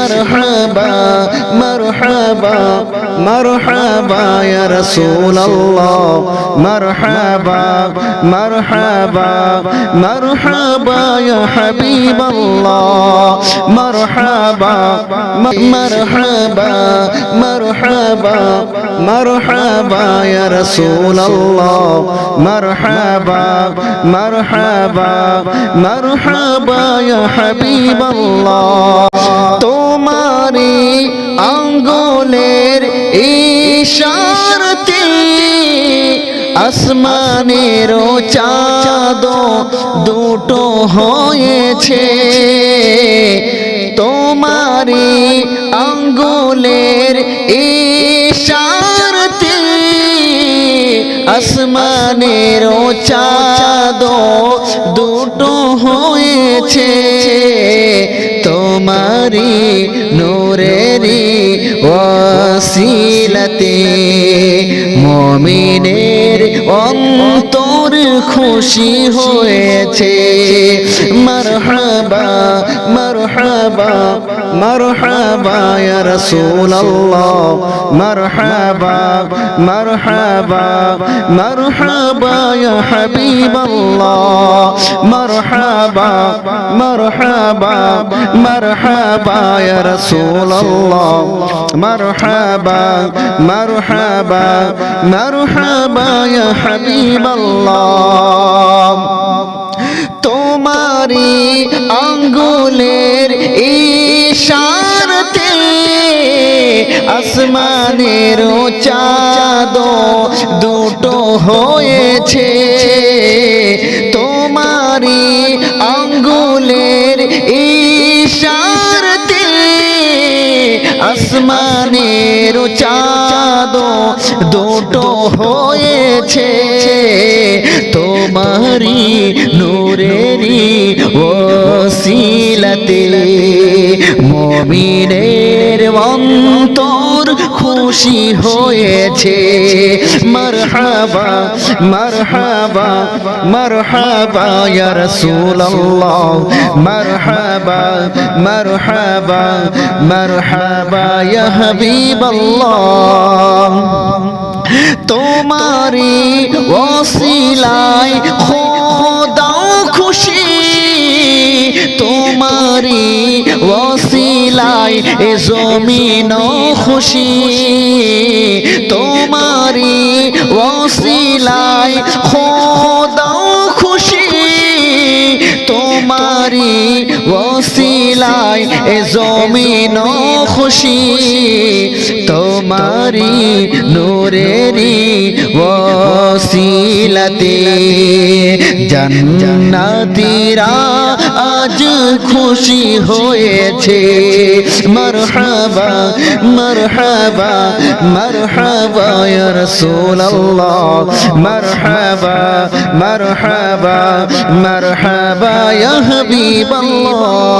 মারহাবা মারহাবা মারহাবা ইয়া রাসূলুল্লাহ মারহাবা মারহাবা মারহাবা ইয়া হাবিবাল্লাহ মারহাবা মারহাবা মারহাবা মারহাবা ইয়া রাসূলুল্লাহ মারহাবা মারহাবা মারহাবা ইয়া হাবিবাল্লাহ তোমারি আঙ্গুলের ইশারাতে আসমানের চাঁদ দুটো হয়েছে তোমারি আঙ্গুলের ইশারাতে আসমানের চাঁদ দুটো হয়েছে তোমারি নূরেরি ওয়াসিলাতে মুমিনের অন্তর খুশি হয়েছে মারহাবা মারহাবা মারহাবা ইয়া রাসূলুল্লাহ মারহাবা মারহাবা মারহাবা ইয়া হাবিবাল্লাহ মারহাবা মারহাবা মারহাবা ইয়া রাসূলুল্লাহ মারহাবা মারহাবা মারহাবা ইয়া হাবিবাল্লাহ তোমারি আঙ্গুলের ইশারাতে আসমানের চাঁদ দুটো হয়েছে তোমারি আঙ্গুলের ইশারাতে আসমানের চাঁদ দুটো হয়েছে তোমারি নূরেরি ওসিলাতে মুমিনের অন্তর খুশি হয়েছে মারহাবা মারহাবা মারহাবা ইয়া রাসূলুল্লাহ মারহাবা মারহাবা মারহাবা ইয়া হাবিবাল্লাহ তোমারি ওসিলায় খোদা খুশি তোমারি ওসিলায় এ জমিন খুশি তোমারি ওসিলায় খোদা খুশি তোমারি ওসিলায় এ জমিন খুশি তোমারি নূরেরি ওসিলাতে জান্নাতীরা আজ খুশি হয়েছে মারহাবা মারহাবা মারহাবা ইয়া রাসূলুল্লাহ মারহাবা মারহাবা মারহাবা ইয়া হাবিবাল্লাহ